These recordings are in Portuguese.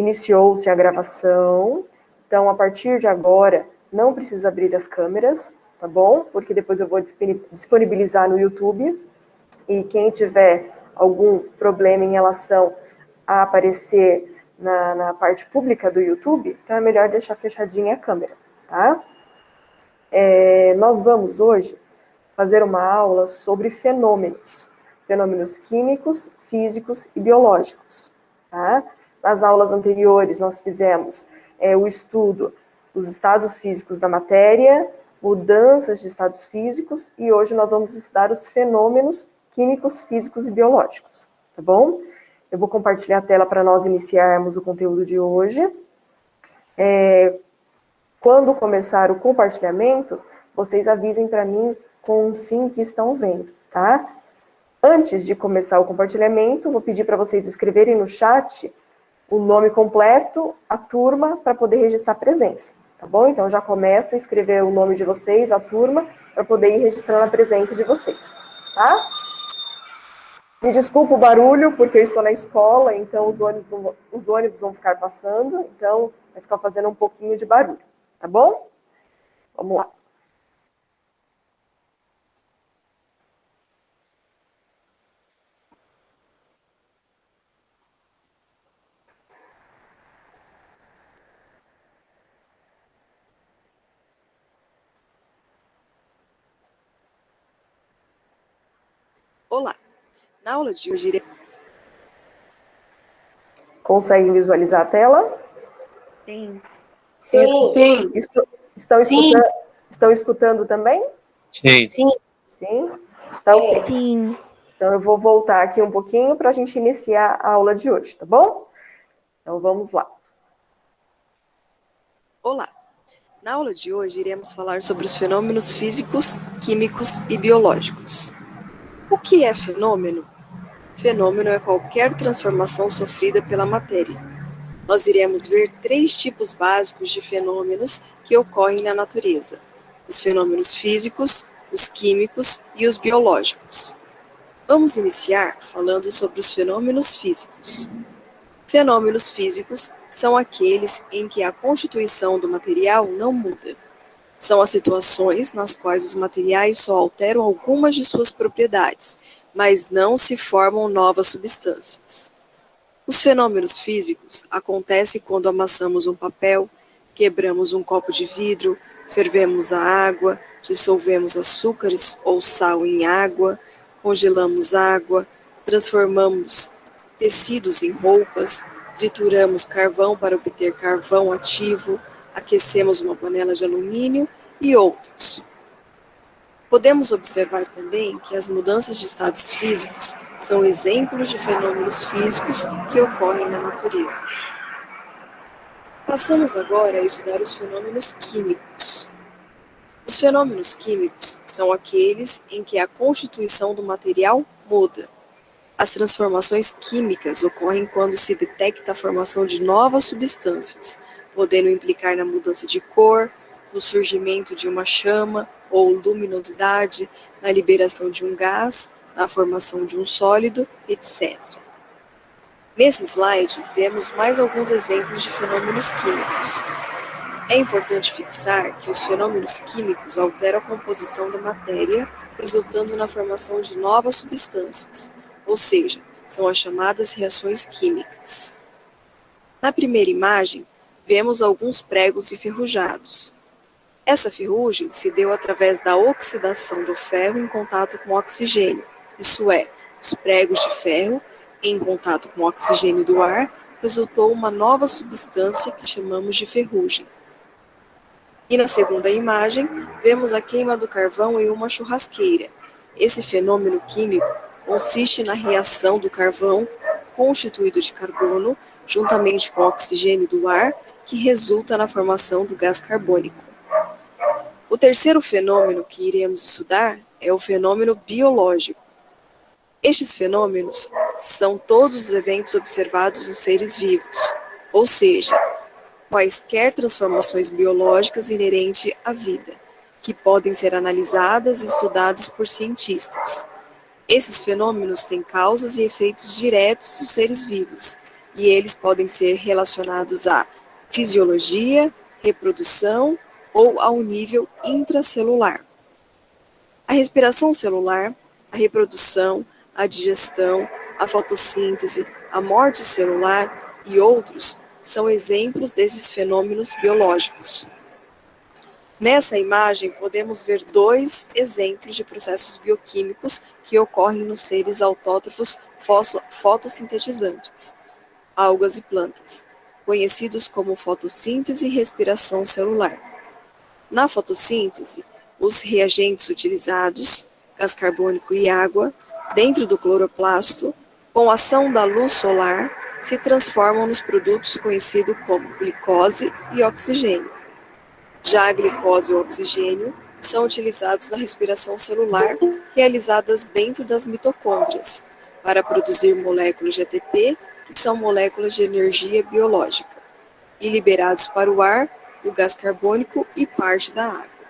Iniciou-se a gravação, então a partir de agora não precisa abrir as câmeras, tá bom? Porque depois eu vou disponibilizar no YouTube e quem tiver algum problema em relação a aparecer na parte pública do YouTube, então é melhor deixar fechadinha a câmera, tá? Nós vamos hoje fazer uma aula sobre fenômenos químicos, físicos e biológicos, tá? Nas aulas anteriores, nós fizemos o estudo dos estados físicos da matéria, mudanças de estados físicos, e hoje nós vamos estudar os fenômenos químicos, físicos e biológicos, tá bom? Eu vou compartilhar a tela para nós iniciarmos o conteúdo de hoje. Quando começar o compartilhamento, vocês avisem para mim com um sim que estão vendo, tá? Antes de começar o compartilhamento, vou pedir para vocês escreverem no chat o nome completo, a turma, para poder registrar a presença, tá bom? Então, já começa a escrever o nome de vocês, a turma, para poder ir registrando a presença de vocês, tá? Me desculpa o barulho, porque eu estou na escola, então os ônibus vão ficar passando, então vai ficar fazendo um pouquinho de barulho, tá bom? Vamos lá. Olá, na aula de hoje irei... Conseguem visualizar a tela? Sim. Sim. Estão escutando também? Sim. Sim? Tá ok. Sim. Então eu vou voltar aqui um pouquinho para a gente iniciar a aula de hoje, tá bom? Então vamos lá. Olá, na aula de hoje iremos falar sobre os fenômenos físicos, químicos e biológicos. O que é fenômeno? Fenômeno é qualquer transformação sofrida pela matéria. Nós iremos ver 3 tipos básicos de fenômenos que ocorrem na natureza: os fenômenos físicos, os químicos e os biológicos. Vamos iniciar falando sobre os fenômenos físicos. Fenômenos físicos são aqueles em que a constituição do material não muda. São as situações nas quais os materiais só alteram algumas de suas propriedades, mas não se formam novas substâncias. Os fenômenos físicos acontecem quando amassamos um papel, quebramos um copo de vidro, fervemos a água, dissolvemos açúcares ou sal em água, congelamos água, transformamos tecidos em roupas, trituramos carvão para obter carvão ativo, aquecemos uma panela de alumínio e outros. Podemos observar também que as mudanças de estados físicos são exemplos de fenômenos físicos que ocorrem na natureza. Passamos agora a estudar os fenômenos químicos. Os fenômenos químicos são aqueles em que a constituição do material muda. As transformações químicas ocorrem quando se detecta a formação de novas substâncias, podendo implicar na mudança de cor, no surgimento de uma chama ou luminosidade, na liberação de um gás, na formação de um sólido, etc. Nesse slide, vemos mais alguns exemplos de fenômenos químicos. É importante fixar que os fenômenos químicos alteram a composição da matéria, resultando na formação de novas substâncias, ou seja, são as chamadas reações químicas. Na primeira imagem, vemos alguns pregos enferrujados. Essa ferrugem se deu através da oxidação do ferro em contato com oxigênio, isso é, os pregos de ferro, em contato com o oxigênio do ar, resultou uma nova substância que chamamos de ferrugem. E na segunda imagem, vemos a queima do carvão em uma churrasqueira. Esse fenômeno químico consiste na reação do carvão, constituído de carbono, juntamente com o oxigênio do ar, que resulta na formação do gás carbônico. O terceiro fenômeno que iremos estudar é o fenômeno biológico. Estes fenômenos são todos os eventos observados nos seres vivos, ou seja, quaisquer transformações biológicas inerentes à vida, que podem ser analisadas e estudadas por cientistas. Esses fenômenos têm causas e efeitos diretos dos seres vivos, e eles podem ser relacionados à fisiologia, reprodução ou ao nível intracelular. A respiração celular, a reprodução, a digestão, a fotossíntese, a morte celular e outros são exemplos desses fenômenos biológicos. Nessa imagem, podemos ver dois exemplos de processos bioquímicos que ocorrem nos seres autótrofos fotossintetizantes, algas e plantas, conhecidos como fotossíntese e respiração celular. Na fotossíntese, os reagentes utilizados, gás carbônico e água, dentro do cloroplasto, com a ação da luz solar, se transformam nos produtos conhecidos como glicose e oxigênio. Já a glicose e o oxigênio são utilizados na respiração celular, realizadas dentro das mitocôndrias, para produzir moléculas de ATP, que são moléculas de energia biológica, e liberados para o ar, o gás carbônico e parte da água.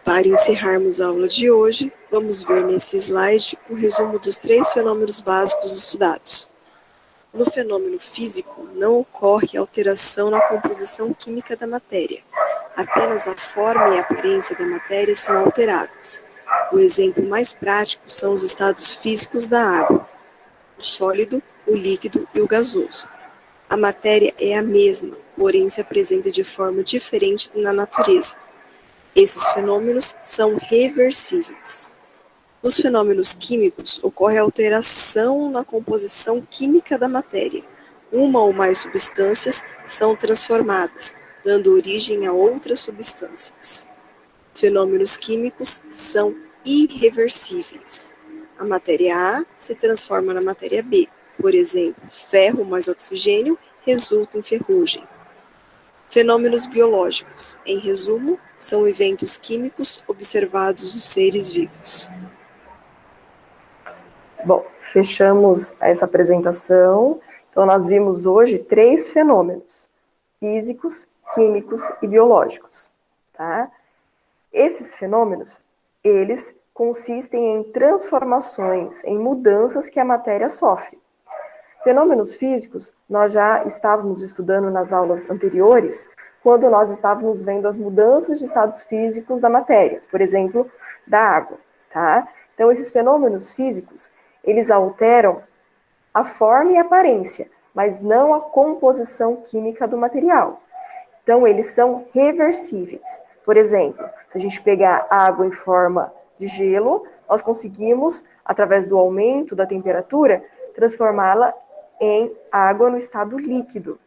Para encerrarmos a aula de hoje, vamos ver nesse slide o resumo dos 3 fenômenos básicos estudados. No fenômeno físico, não ocorre alteração na composição química da matéria. Apenas a forma e a aparência da matéria são alteradas. O exemplo mais prático são os estados físicos da água, o sólido, o líquido e o gasoso. A matéria é a mesma, porém se apresenta de forma diferente na natureza. Esses fenômenos são reversíveis. Nos fenômenos químicos, ocorre alteração na composição química da matéria. Uma ou mais substâncias são transformadas, dando origem a outras substâncias. Fenômenos químicos são irreversíveis. A matéria A se transforma na matéria B. Por exemplo, ferro mais oxigênio resulta em ferrugem. Fenômenos biológicos, em resumo, são eventos químicos observados nos seres vivos. Bom, fechamos essa apresentação. Então, nós vimos hoje 3 fenômenos: físicos, químicos e biológicos, tá? Esses fenômenos, eles consistem em transformações, em mudanças que a matéria sofre. Fenômenos físicos, nós já estávamos estudando nas aulas anteriores, quando nós estávamos vendo as mudanças de estados físicos da matéria, por exemplo, da água, tá? Então, esses fenômenos físicos, eles alteram a forma e a aparência, mas não a composição química do material. Então, eles são reversíveis. Por exemplo, se a gente pegar água em forma de gelo, nós conseguimos, através do aumento da temperatura, transformá-la em água no estado líquido.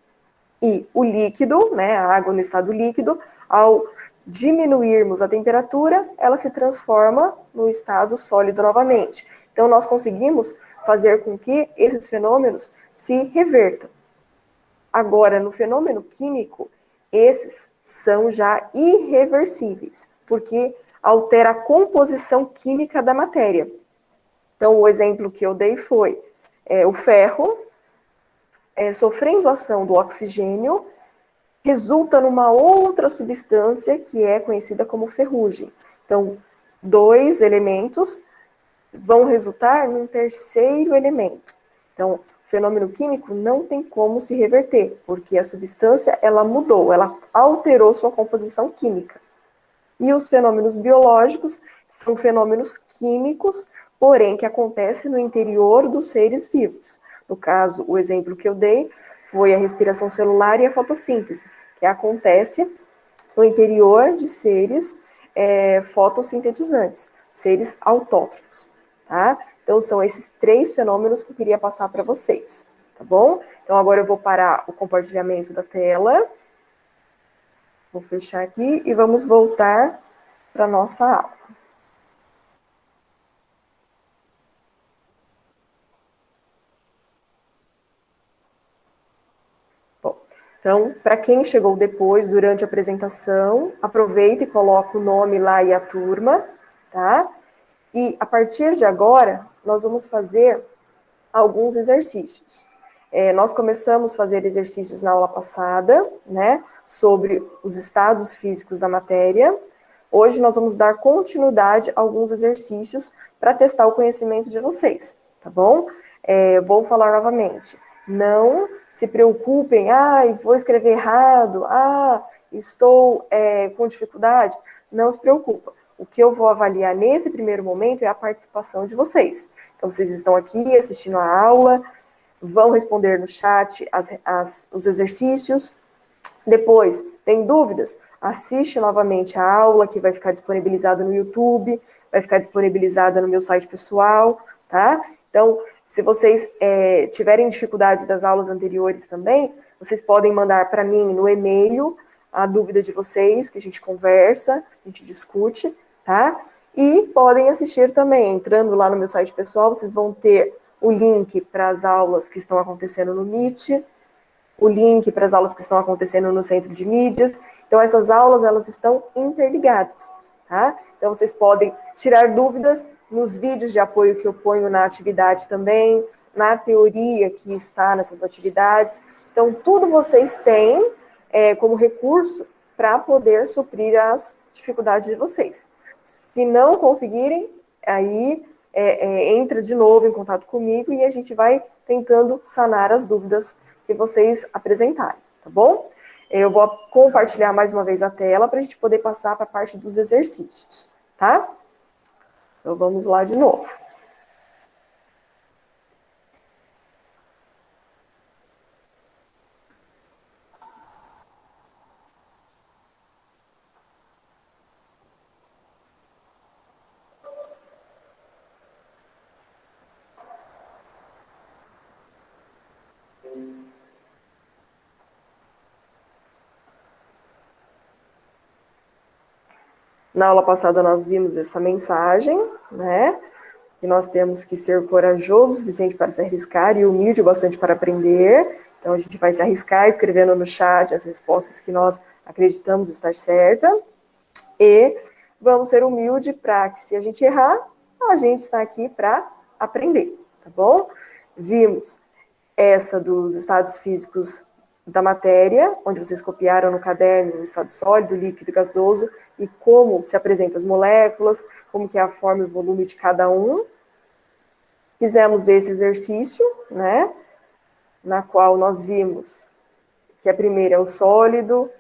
E o líquido, né, a água no estado líquido, ao diminuirmos a temperatura, ela se transforma no estado sólido novamente. Então, nós conseguimos fazer com que esses fenômenos se revertam. Agora, no fenômeno químico, esses são já irreversíveis, porque altera a composição química da matéria. Então, o exemplo que eu dei foi o ferro, sofrendo a ação do oxigênio, resulta numa outra substância que é conhecida como ferrugem. Então, 2 elementos vão resultar num terceiro elemento. Então, o fenômeno químico não tem como se reverter, porque a substância, ela mudou, ela alterou sua composição química. E os fenômenos biológicos são fenômenos químicos, porém que acontecem no interior dos seres vivos. No caso, o exemplo que eu dei foi a respiração celular e a fotossíntese, que acontece no interior de seres fotossintetizantes, seres autótrofos, tá? Então, são esses 3 fenômenos que eu queria passar para vocês, tá bom? Então, agora eu vou parar o compartilhamento da tela. Vou fechar aqui e vamos voltar para a nossa aula. Bom, então, para quem chegou depois, durante a apresentação, aproveita e coloca o nome lá e a turma, tá? E, a partir de agora, nós vamos fazer alguns exercícios. Nós começamos a fazer exercícios na aula passada, né, sobre os estados físicos da matéria. Hoje nós vamos dar continuidade a alguns exercícios para testar o conhecimento de vocês, tá bom? Vou falar novamente. Não se preocupem, vou escrever errado, estou com dificuldade. Não se preocupa. O que eu vou avaliar nesse primeiro momento é a participação de vocês. Então, vocês estão aqui assistindo a aula, vão responder no chat os exercícios. Depois, tem dúvidas? Assiste novamente a aula, que vai ficar disponibilizada no YouTube, vai ficar disponibilizada no meu site pessoal, tá? Então, se vocês tiverem dificuldades das aulas anteriores também, vocês podem mandar para mim no e-mail a dúvida de vocês, que a gente conversa, a gente discute, tá? E podem assistir também, entrando lá no meu site pessoal, vocês vão ter o link para as aulas que estão acontecendo no Meet, o link para as aulas que estão acontecendo no Centro de Mídias. Então, essas aulas, elas estão interligadas, tá? Então, vocês podem tirar dúvidas nos vídeos de apoio que eu ponho na atividade também, na teoria que está nessas atividades. Então, tudo vocês têm como recurso para poder suprir as dificuldades de vocês. Se não conseguirem, aí entra de novo em contato comigo e a gente vai tentando sanar as dúvidas que vocês apresentarem, tá bom? Eu vou compartilhar mais uma vez a tela para a gente poder passar para a parte dos exercícios, tá? Então, vamos lá de novo. Na aula passada nós vimos essa mensagem, né? Que nós temos que ser corajosos o suficiente para se arriscar e humilde o bastante para aprender. Então a gente vai se arriscar escrevendo no chat as respostas que nós acreditamos estar certa. E vamos ser humildes para que, se a gente errar, a gente está aqui para aprender, tá bom? Vimos essa dos estados físicos da matéria, onde vocês copiaram no caderno o estado sólido, líquido e gasoso, e como se apresentam as moléculas, como que é a forma e o volume de cada um. Fizemos esse exercício, né, na qual nós vimos que a primeira é o sólido,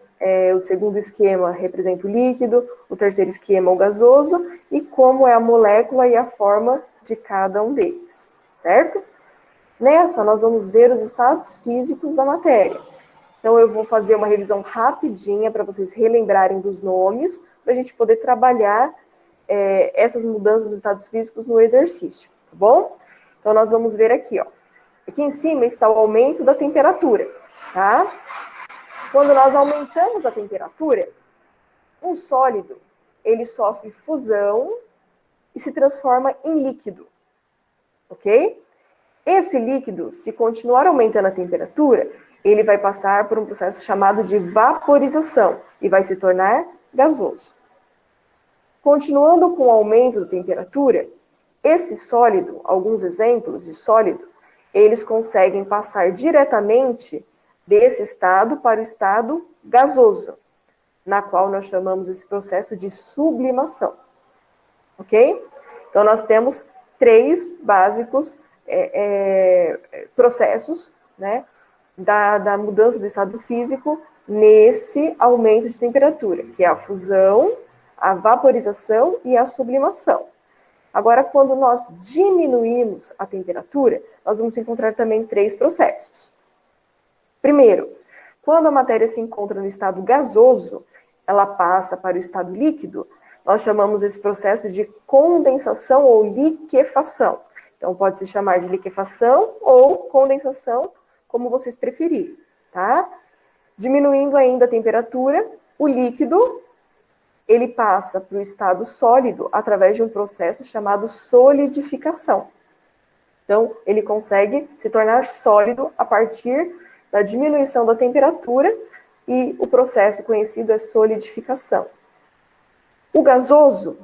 o segundo esquema representa o líquido, o terceiro esquema é o gasoso, e como é a molécula e a forma de cada um deles, certo? Nessa, nós vamos ver os estados físicos da matéria. Então, eu vou fazer uma revisão rapidinha para vocês relembrarem dos nomes, para a gente poder trabalhar essas mudanças dos estados físicos no exercício, tá bom? Então, nós vamos ver aqui, ó. Aqui em cima está o aumento da temperatura, tá? Quando nós aumentamos a temperatura, um sólido, ele sofre fusão e se transforma em líquido, ok? Esse líquido, se continuar aumentando a temperatura, ele vai passar por um processo chamado de vaporização e vai se tornar gasoso. Continuando com o aumento da temperatura, esse sólido, alguns exemplos de sólido, eles conseguem passar diretamente desse estado para o estado gasoso, na qual nós chamamos esse processo de sublimação. Ok? Então, nós temos 3 básicos processos, né, da mudança do estado físico nesse aumento de temperatura, que é a fusão, a vaporização e a sublimação. Agora, quando nós diminuímos a temperatura, nós vamos encontrar também 3 processos. Primeiro, quando a matéria se encontra no estado gasoso, ela passa para o estado líquido, nós chamamos esse processo de condensação ou liquefação. Então, pode se chamar de liquefação ou condensação, como vocês preferirem, tá? Diminuindo ainda a temperatura, o líquido, ele passa para o estado sólido através de um processo chamado solidificação. Então, ele consegue se tornar sólido a partir da diminuição da temperatura e o processo conhecido é solidificação. O gasoso,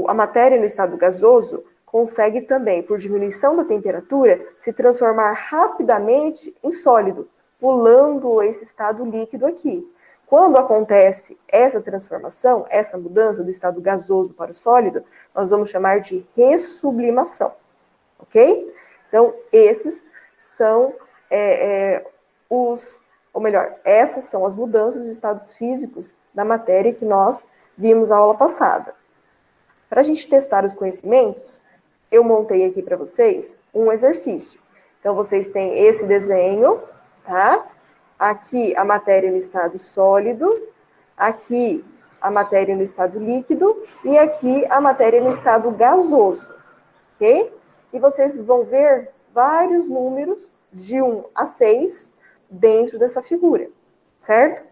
a matéria no estado gasoso, consegue também, por diminuição da temperatura, se transformar rapidamente em sólido, pulando esse estado líquido aqui. Quando acontece essa transformação, essa mudança do estado gasoso para o sólido, nós vamos chamar de ressublimação, ok? Então, esses são ou melhor, essas são as mudanças de estados físicos da matéria que nós vimos na aula passada. Para a gente testar os conhecimentos, eu montei aqui para vocês um exercício. Então, vocês têm esse desenho, tá? Aqui a matéria no estado sólido, aqui a matéria no estado líquido e aqui a matéria no estado gasoso, ok? E vocês vão ver vários números de 1 a 6 dentro dessa figura, certo?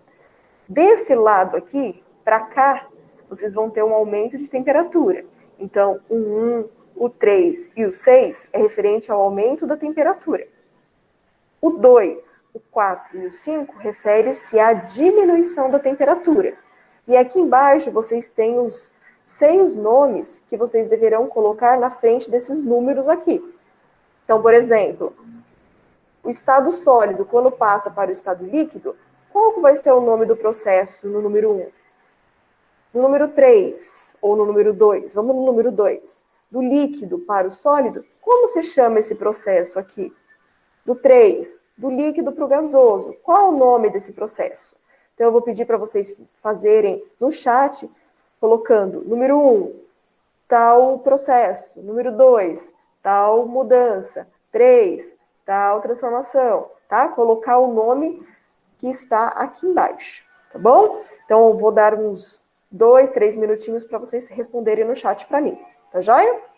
Desse lado aqui, para cá, vocês vão ter um aumento de temperatura. Então, o 1, o 3 e o 6 é referente ao aumento da temperatura. O 2, o 4 e o 5 refere-se à diminuição da temperatura. E aqui embaixo vocês têm os 6 nomes que vocês deverão colocar na frente desses números aqui. Então, por exemplo, o estado sólido, quando passa para o estado líquido, qual vai ser o nome do processo no número 1? No número 3 ou no número 2? Vamos no número 2. Do líquido para o sólido, como se chama esse processo aqui? Do 3, do líquido para o gasoso. Qual o nome desse processo? Então, eu vou pedir para vocês fazerem no chat, colocando número 1, tal processo. Número 2, tal mudança. 3, tal transformação. Tá? Colocar o nome que está aqui embaixo. Tá bom? Então, eu vou dar uns 2, 3 minutinhos para vocês responderem no chat para mim. Tá joia?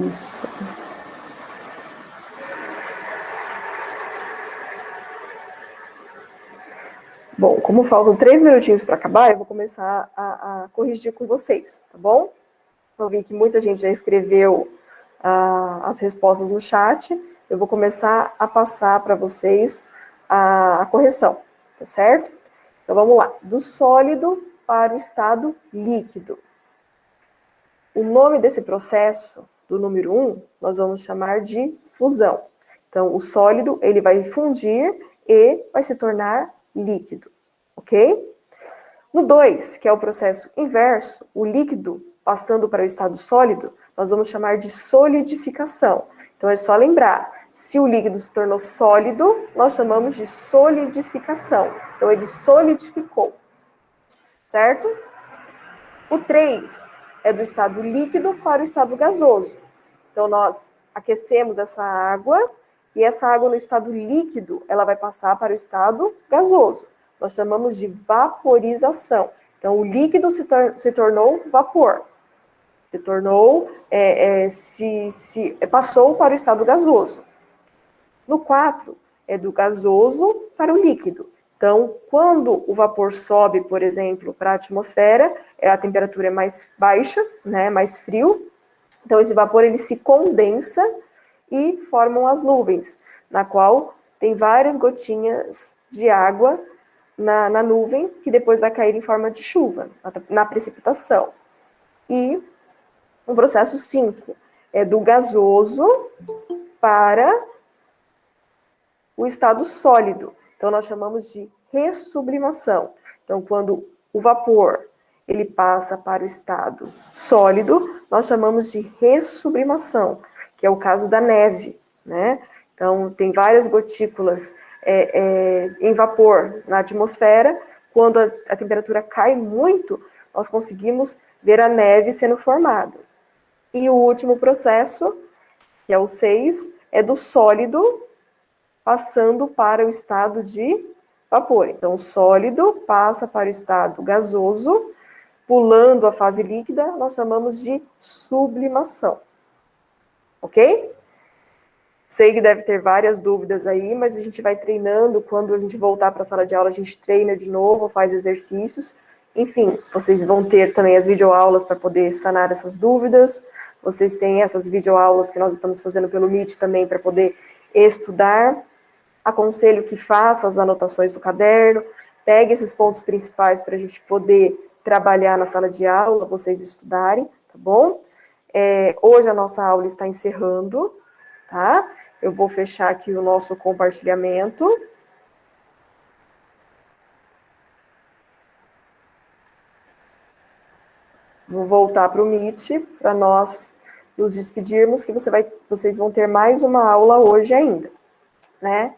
Isso. Bom, como faltam 3 minutinhos para acabar, eu vou começar a corrigir com vocês, tá bom? Eu vi que muita gente já escreveu as respostas no chat. Eu vou começar a passar para vocês a correção, tá certo? Então, vamos lá. Do sólido para o estado líquido. O nome desse processo, do número 1, nós vamos chamar de fusão. Então, o sólido, ele vai fundir e vai se tornar líquido, ok? No 2, que é o processo inverso, o líquido passando para o estado sólido, nós vamos chamar de solidificação. Então, é só lembrar, se o líquido se tornou sólido, nós chamamos de solidificação. Então, ele solidificou, certo? O 3 é do estado líquido para o estado gasoso. Então, nós aquecemos essa água, e essa água no estado líquido, ela vai passar para o estado gasoso. Nós chamamos de vaporização. Então, o líquido se tornou vapor. Se tornou, passou para o estado gasoso. No 4, é do gasoso para o líquido. Então, quando o vapor sobe, por exemplo, para a atmosfera, a temperatura é mais baixa, né, mais frio. Então, esse vapor ele se condensa e formam as nuvens, na qual tem várias gotinhas de água na nuvem, que depois vai cair em forma de chuva, na precipitação. E o processo 5 é do gasoso para o estado sólido. Então, nós chamamos de ressublimação. Então, quando o vapor ele passa para o estado sólido, nós chamamos de ressublimação, que é o caso da neve, né? Então, tem várias gotículas em vapor na atmosfera. Quando a temperatura cai muito, nós conseguimos ver a neve sendo formada. E o último processo, que é o 6, é do sólido passando para o estado de vapor. Então, o sólido passa para o estado gasoso, pulando a fase líquida, nós chamamos de sublimação. Ok? Sei que deve ter várias dúvidas aí, mas a gente vai treinando. Quando a gente voltar para a sala de aula, a gente treina de novo, faz exercícios. Enfim, vocês vão ter também as videoaulas para poder sanar essas dúvidas. Vocês têm essas videoaulas que nós estamos fazendo pelo Meet também para poder estudar. Aconselho que faça as anotações do caderno, pegue esses pontos principais para a gente poder trabalhar na sala de aula, vocês estudarem, tá bom? Hoje a nossa aula está encerrando, tá? Eu vou fechar aqui o nosso compartilhamento. Vou voltar para o Meet, para nós nos despedirmos, que vocês vão ter mais uma aula hoje ainda, né?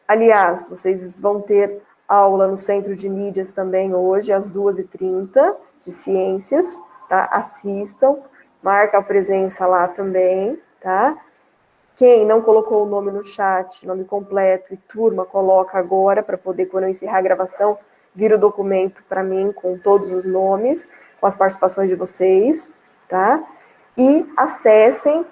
Aliás, vocês vão ter aula no Centro de Mídias também hoje, às 2h30, de Ciências, tá? Assistam, marca a presença lá também, tá? Quem não colocou o nome no chat, nome completo e turma, coloca agora, para poder, quando eu encerrar a gravação, vir o documento para mim com todos os nomes, com as participações de vocês, tá? E acessem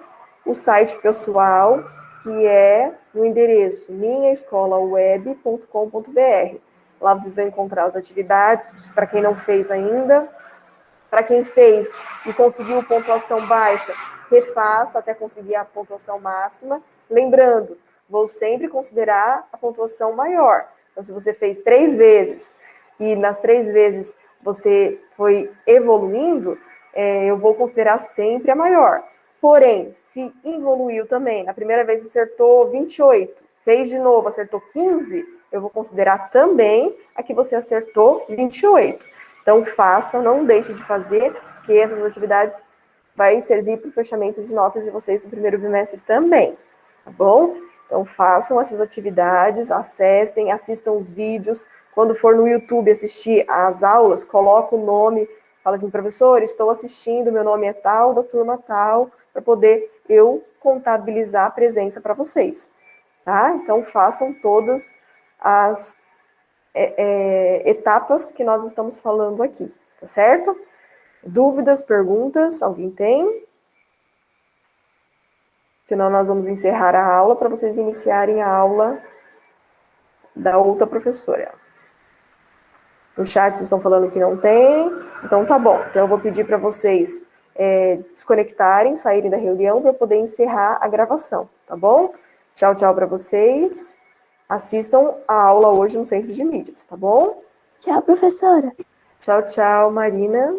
o site pessoal, que é no endereço minhaescolaweb.com.br. Lá vocês vão encontrar as atividades, para quem não fez ainda. Para quem fez e conseguiu pontuação baixa, refaça até conseguir a pontuação máxima. Lembrando, vou sempre considerar a pontuação maior. Então, se você fez 3 vezes e nas 3 vezes você foi evoluindo, eu vou considerar sempre a maior. Porém, se evoluiu também, na primeira vez acertou 28, fez de novo, acertou 15, eu vou considerar também a que você acertou 28. Então, façam, não deixe de fazer, que essas atividades vai servir para o fechamento de notas de vocês no primeiro bimestre também, tá bom? Então, façam essas atividades, acessem, assistam os vídeos. Quando for no YouTube assistir às aulas, coloca o nome, fala assim, professor, estou assistindo, meu nome é tal, da turma tal, para poder eu contabilizar a presença para vocês, tá? Então, façam todas as etapas que nós estamos falando aqui, tá certo? Dúvidas, perguntas, alguém tem? Senão nós vamos encerrar a aula para vocês iniciarem a aula da outra professora. No chat vocês estão falando que não tem, então tá bom. Então eu vou pedir para vocês desconectarem, saírem da reunião para eu poder encerrar a gravação, tá bom? Tchau, tchau para vocês. Assistam a aula hoje no Centro de Mídias, tá bom? Tchau, professora. Tchau, tchau, Marina.